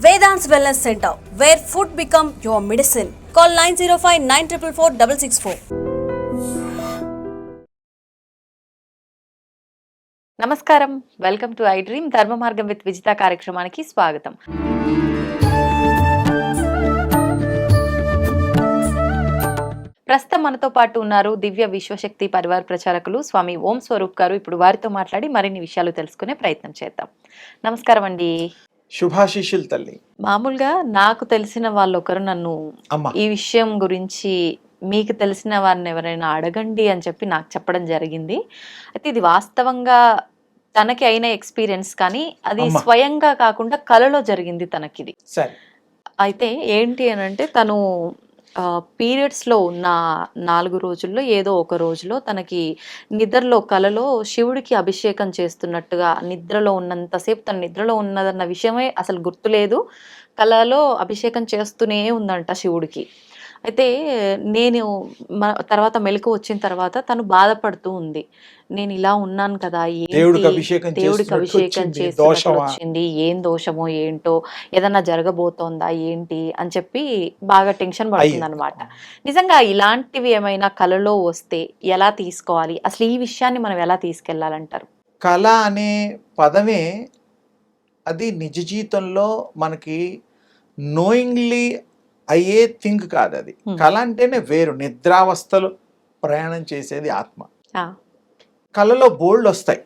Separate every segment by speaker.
Speaker 1: Vedant's Wellness Center, where food become your medicine. Call 905-944-664.
Speaker 2: నమస్కారం, welcome to I dream ధర్మ మార్గం with Vijitha కార్యక్రమానికి స్వాగతం. ప్రస్తుతం మనతో పాటు ఉన్నారు దివ్య విశ్వశక్తి పరివార్ ప్రచారకులు స్వామి ఓం స్వరూప్ గారు. ఇప్పుడు వారితో మాట్లాడి మరిన్ని విషయాలు తెలుసుకునే ప్రయత్నం చేద్దాం. నమస్కారం అండి.
Speaker 3: శుభాశీషులు తల్లి.
Speaker 2: మామూలుగా నాకు తెలిసిన వాళ్ళు ఒకరు నన్ను ఈ విషయం గురించి మీకు తెలిసిన వారిని ఎవరైనా అడగండి అని చెప్పి నాకు చెప్పడం జరిగింది. అయితే ఇది వాస్తవంగా తనకి అయిన ఎక్స్పీరియన్స్, కానీ అది స్వయంగా కాకుండా కలలో జరిగింది తనకిది. అయితే ఏంటి అని అంటే, తను పీరియడ్స్లో ఉన్న 4 రోజుల్లో ఏదో ఒక రోజులో తనకి నిద్రలో కలలో శివుడికి అభిషేకం చేస్తున్నట్టుగా, నిద్రలో ఉన్నంతసేపు తను నిద్రలో ఉన్నదన్న విషయమే అసలు గుర్తులేదు. కలలో అభిషేకం చేస్తూనే ఉందంట శివుడికి. అయితే నేను తర్వాత మెలకు వచ్చిన తర్వాత తను బాధపడుతూ ఉంది. నేను ఇలా ఉన్నాను కదా, దేవుడికి అభిషేకం చేసినట్టు వచ్చింది, ఏం దోషమో ఏంటో, ఏదన్నా జరగబోతోందా ఏంటి అని చెప్పి బాగా టెన్షన్ పడుతుంది అనమాట. నిజంగా ఇలాంటివి ఏమైనా కలలో వస్తే ఎలా తీసుకోవాలి, అసలు ఈ విషయాన్ని మనం ఎలా తీసుకెళ్లాలంటారు?
Speaker 3: కళ అనే పదమే అది నిజ జీవితంలో మనకి నోయింగ్లీ అయ్యే థింగ్ కాదు. అది కళ అంటేనే వేరు. నిద్రావస్థలో ప్రయాణం చేసేది ఆత్మ. కళలో బోల్డ్ వస్తాయి.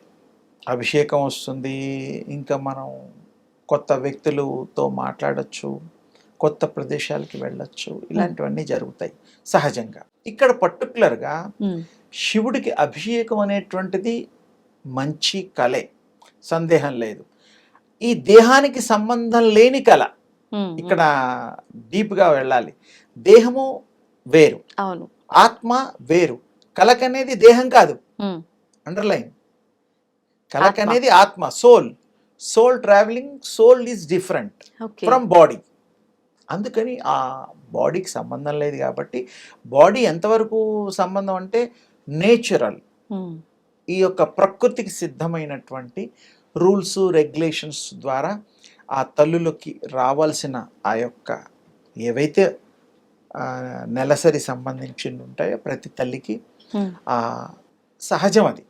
Speaker 3: అభిషేకం వస్తుంది, ఇంకా మనం కొత్త వ్యక్తులతో మాట్లాడచ్చు, కొత్త ప్రదేశాలకి వెళ్ళొచ్చు, ఇలాంటివన్నీ జరుగుతాయి సహజంగా. ఇక్కడ పర్టికులర్గా శివుడికి అభిషేకం అనేటువంటిది మంచి కళే, సందేహం లేదు. ఈ దేహానికి సంబంధం లేని కళ. ఇక్కడ డీప్గా వెళ్ళాలి. దేహము వేరు,
Speaker 2: అవును,
Speaker 3: ఆత్మ వేరు. కలకనేది దేహం కాదు, అండర్లైన్. కలకనేది ఆత్మ, soul travelling. Soul is different from body. అందుకని ఆ బాడీకి సంబంధం లేదు కాబట్టి, బాడీ ఎంతవరకు సంబంధం అంటే నేచురల్, ఈ యొక్క ప్రకృతికి సిద్ధమైనటువంటి రూల్స్ రెగ్యులేషన్స్ ద్వారా ఆ తల్లులకి రావాల్సిన ఆ యొక్క ఏవైతే నెలసరి సంబంధించి ఉంటాయో ప్రతి తల్లికి ఆ సహజం, అది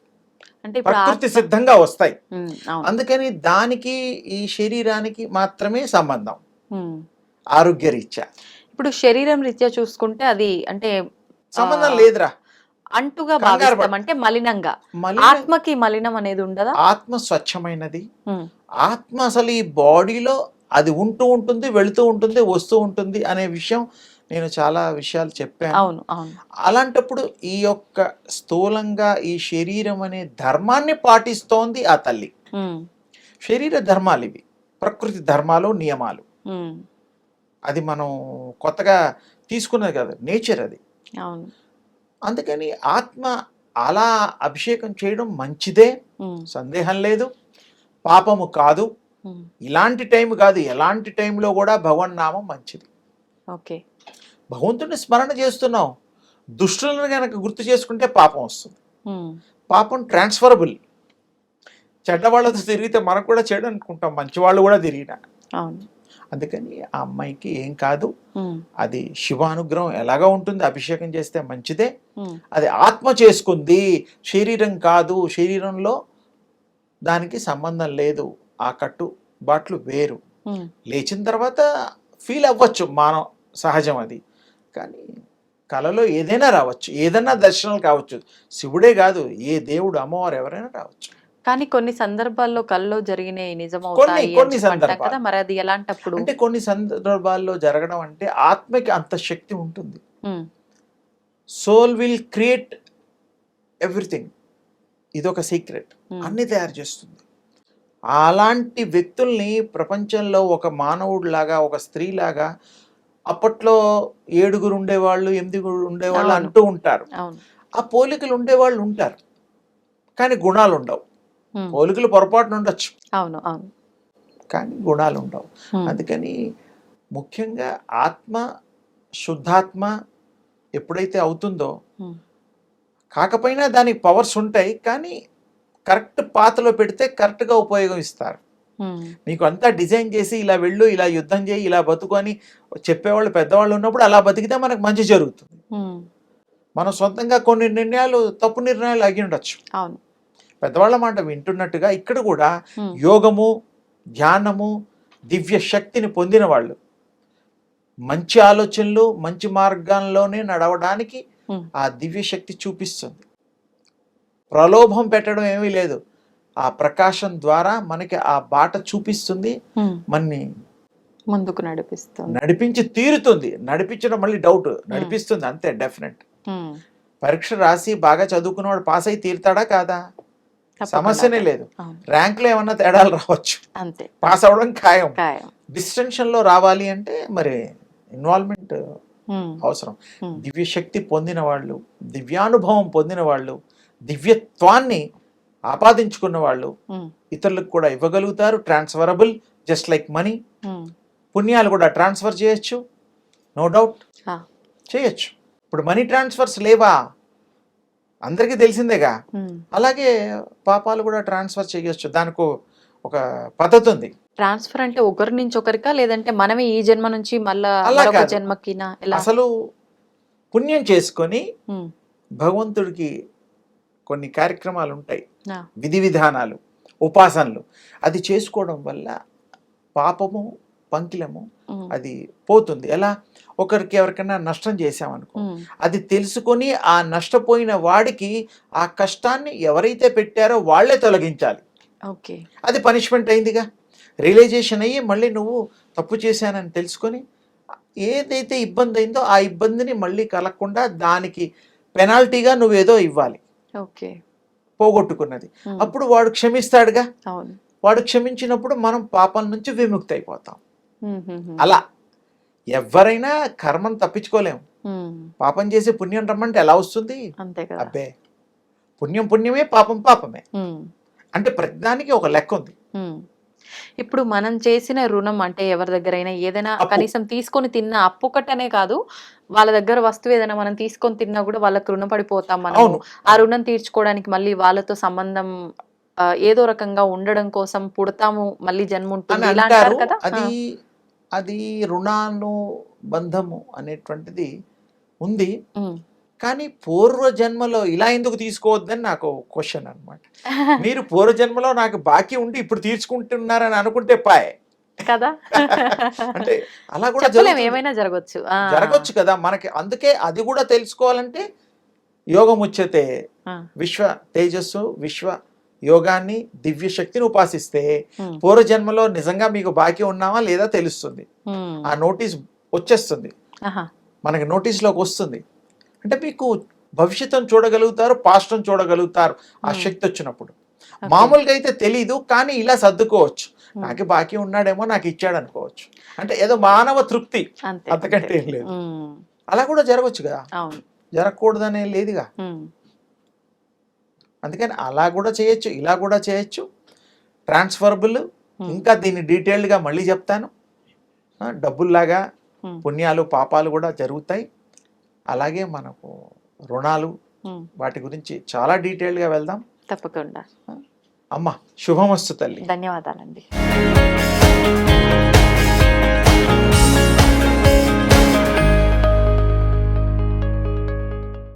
Speaker 3: అంటే ప్రకృతి సిద్ధంగా వస్తాయి. అందుకని దానికి ఈ శరీరానికి మాత్రమే సంబంధం, ఆరోగ్య రీత్యా.
Speaker 2: ఇప్పుడు శరీరం రీత్యా చూసుకుంటే అది అంటే
Speaker 3: సంబంధం లేదురా,
Speaker 2: అంటుగా భావిస్తాం, అంటే మలినంగా. ఆత్మకి మలినం అనేది ఉండదా?
Speaker 3: ఆత్మ స్వచ్ఛమైనది. ఆత్మ అసలు ఈ బాడీలో అది ఉంటూ ఉంటుంది, వెళుతూ ఉంటుంది, వస్తూ ఉంటుంది అనే విషయం నేను చాలా విషయాలు చెప్పాను.
Speaker 2: అవును, అవును.
Speaker 3: అలాంటప్పుడు ఈ యొక్క స్థూలంగా ఈ శరీరం అనే ధర్మాన్ని పాటిస్తోంది ఆ తల్లి. శరీర ధర్మాలు ఇవి, ప్రకృతి ధర్మాలు, నియమాలు. అది మనం కొత్తగా తీసుకున్నది కదా, నేచర్ అది.
Speaker 2: అవును.
Speaker 3: అందుకని ఆత్మ అలా అభిషేకం చేయడం మంచిదే, సందేహం లేదు. పాపము కాదు. ఇలాంటి టైం కాదు, ఎలాంటి టైంలో కూడా భగవన్నామం మంచిది.
Speaker 2: ఓకే,
Speaker 3: భగవంతుడిని స్మరణ చేస్తున్నాం, దుష్టులను కనుక గుర్తు చేసుకుంటే పాపం వస్తుంది. పాపం ట్రాన్స్ఫరబుల్. చెడ్డవాళ్ళతో తిరిగితే మనకు కూడా చెడు అనుకుంటాం, మంచి వాళ్ళు కూడా తిరిగినా. అందుకని ఆ అమ్మాయికి ఏం కాదు. అది శివానుగ్రహం ఎలాగా ఉంటుంది, అభిషేకం చేస్తే మంచిదే. అది ఆత్మ చేసుకుంది, శరీరం కాదు. శరీరంలో దానికి సంబంధం లేదు, ఆ కట్టుబాట్లు వేరు. లేచిన తర్వాత ఫీల్ అవ్వచ్చు, మానవ సహజం అది. కానీ కళలో ఏదైనా రావచ్చు, ఏదైనా దర్శనాలు కావచ్చు. శివుడే కాదు, ఏ దేవుడు, అమ్మవారు ఎవరైనా రావచ్చు.
Speaker 2: కానీ కొన్ని సందర్భాల్లో కల్లో జరిగిన నిజమవుతాయి కదా, మరి అది ఎలాంటప్పుడు?
Speaker 3: అంటే కొన్ని సందర్భాల్లో జరగడం అంటే ఆత్మకి అంత శక్తి ఉంటుంది. Soul will create everything. ఇదొక సీక్రెట్, అన్ని తయారు చేస్తుంది. అలాంటి వ్యక్తుల్ని ప్రపంచంలో ఒక మానవుడిలాగా, ఒక స్త్రీలాగా, అప్పట్లో 7 ఉండేవాళ్ళు, 8 ఉండేవాళ్ళు అంటూ ఉంటారు. ఆ పోలికలు ఉండేవాళ్ళు ఉంటారు, కానీ గుణాలు ఉండవు. పోలికలు పొరపాటున ఉండొచ్చు,
Speaker 2: అవును అవును,
Speaker 3: కానీ గుణాలు ఉండవు. అందుకని ముఖ్యంగా ఆత్మ శుద్ధాత్మ ఎప్పుడైతే అవుతుందో, కాకపోయినా దానికి పవర్స్ ఉంటాయి, కానీ కరెక్ట్ పాత్రలో పెడితే కరెక్ట్గా ఉపయోగిస్తారు. మీకు అంతా డిజైన్ చేసి ఇలా వెళ్ళు, ఇలా యుద్ధం చేయి, ఇలా బతుకు అని చెప్పేవాళ్ళు పెద్దవాళ్ళు ఉన్నప్పుడు అలా బతికితే మనకు మంచి జరుగుతుంది. మనం సొంతంగా కొన్ని నిర్ణయాలు తప్పు నిర్ణయాలు అగి ఉండొచ్చు.
Speaker 2: అవును,
Speaker 3: పెద్దవాళ్ళ మాట వింటున్నట్టుగా ఇక్కడ కూడా యోగము, ధ్యానము, దివ్య శక్తిని పొందిన వాళ్ళు మంచి ఆలోచనలు, మంచి మార్గంలోనే నడవడానికి ఆ దివ్య శక్తి చూపిస్తుంది. ప్రలోభం పెట్టడం ఏమీ లేదు, ఆ ప్రకాశం ద్వారా మనకి ఆ బాట చూపిస్తుంది, మనని
Speaker 2: ముందుకు నడిపిస్తుంది,
Speaker 3: నడిపించి తీరుతుంది. నడిపించడం మళ్ళీ డౌట్, నడిపిస్తుంది అంతే డెఫినెట్. పరీక్ష రాసి బాగా చదువుకున్నవాడు పాస్ అయి తీరుతాడా కాదా, సమస్యనే లేదు. ర్యాంకులో ఏమన్నా తేడాలు రావచ్చు,
Speaker 2: అంతే,
Speaker 3: పాస్ అవ్వడం ఖాయం. డిస్టింక్షన్ లో రావాలి అంటే మరి ఇన్వాల్వ్మెంట్ అవసరం. దివ్య శక్తి పొందిన వాళ్ళు, దివ్యానుభవం పొందిన వాళ్ళు, దివ్యత్వాన్ని ఆపాదించుకున్న వాళ్ళు ఇతరులకు కూడా ఇవ్వగలుగుతారు. Transferable, just like money. పుణ్యాలు కూడా ట్రాన్స్ఫర్ చేయొచ్చు, నో డౌట్ చేయొచ్చు. ఇప్పుడు మనీ ట్రాన్స్ఫర్స్ లేవా, అందరికీ తెలిసిందేగా. అలాగే పాపాలు కూడా ట్రాన్స్ఫర్ చేయొచ్చు, దానికి ఒక పద్ధతి ఉంది.
Speaker 2: ట్రాన్స్ఫర్ అంటే ఒకరి నుంచి ఒకరికా, లేదంటే మనమే ఈ జన్మ నుంచి మళ్ళా జన్మకి?
Speaker 3: అసలు పుణ్యం చేసుకొని భగవంతుడికి కొన్ని కార్యక్రమాలు ఉంటాయి, విధి విధానాలు, ఉపాసనలు. అది చేసుకోవడం వల్ల పాపము, పంకిలము అది పోతుంది. ఎలా, ఒకరికి ఎవరికైనా నష్టం చేశామనుకో, అది తెలుసుకొని ఆ నష్టపోయిన వాడికి ఆ కష్టాన్ని ఎవరైతే పెట్టారో వాళ్లే తొలగించాలి. అది పనిష్మెంట్ అయిందిగా. రియలైజేషన్ అయ్యి మళ్ళీ నువ్వు తప్పు చేశానని తెలుసుకొని ఏదైతే ఇబ్బంది అయిందో ఆ ఇబ్బందిని మళ్ళీ కలగకుండా దానికి పెనాల్టీగా నువ్వేదో ఇవ్వాలి, పోగొట్టుకున్నది. అప్పుడు వాడు క్షమిస్తాడుగా. వాడు క్షమించినప్పుడు మనం పాపం నుంచి విముక్తి అయిపోతాం. అలా ఎవరైనా కర్మను తప్పించుకోలేము. పాపం చేసి పుణ్యం రమ్మంటే ఎలా వస్తుంది? అబ్బే, పుణ్యం పుణ్యమే, పాపం పాపమే. అంటే ప్రతిదానికి ఒక లెక్క ఉంది.
Speaker 2: ఇప్పుడు మనం చేసిన రుణం అంటే ఎవరి దగ్గరైనా ఏదైనా కనీసం తీసుకొని తిన్నా, అప్పు కట్టనే కాదు, వాళ్ళ దగ్గర వస్తువు ఏదైనా మనం తీసుకొని తిన్నా కూడా వాళ్ళకి రుణ పడిపోతాం మనం. ఆ రుణం తీర్చుకోవడానికి మళ్ళీ వాళ్ళతో సంబంధం ఏదో రకంగా ఉండడం కోసం పుడతాము, మళ్ళీ జన్మ ఉంటుంది ఇలా అంటారు కదా.
Speaker 3: అది రుణాను బంధము అనేటువంటిది ఉంది, కానీ పూర్వజన్మలో ఇలా ఎందుకు తీసుకోవద్దని నాకు క్వశ్చన్ అనమాట. మీరు పూర్వజన్మలో నాకు బాకీ ఉండి ఇప్పుడు తీర్చుకుంటున్నారని అనుకుంటే పాయ్
Speaker 2: కదా.
Speaker 3: అంటే అలా కూడా
Speaker 2: ఏమైనా
Speaker 3: జరగచ్చు కదా మనకి. అందుకే అది కూడా తెలుసుకోవాలంటే యోగం ఉచ్యతే, విశ్వ తేజస్సు, విశ్వ యోగాన్ని, దివ్య శక్తిని ఉపాసిస్తే పూర్వజన్మలో నిజంగా మీకు బాకీ ఉన్నామా లేదా తెలుస్తుంది. ఆ నోటీస్ వచ్చేస్తుంది, మనకి నోటీస్లోకి వస్తుంది. అంటే మీకు భవిష్యత్తును చూడగలుగుతారు, పాస్ట్ను చూడగలుగుతారు ఆ శక్తి వచ్చినప్పుడు. మామూలుగా అయితే తెలీదు, కానీ ఇలా సర్దుకోవచ్చు. నాకు బాకీ ఉన్నాడేమో, నాకు ఇచ్చాడు అనుకోవచ్చు. అంటే ఏదో మానవ తృప్తి, అంతకంటే ఏం లేదు. అలా కూడా జరగవచ్చు కదా, జరగకూడదనే లేదుగా. అందుకని అలా కూడా చేయొచ్చు, ఇలా కూడా చేయొచ్చు. ట్రాన్స్ఫరబుల్. ఇంకా దీన్ని డీటెయిల్డ్గా మళ్ళీ చెప్తాను. డబ్బుల్లాగా పుణ్యాలు, పాపాలు కూడా జరుగుతాయి. అలాగే మనకు రుణాలు, వాటి గురించి చాలా డీటెయిల్గా వెళ్దాం
Speaker 2: తప్పకుండా.
Speaker 3: అమ్మ శుభమస్తు తల్లి.
Speaker 2: ధన్యవాదాలండి.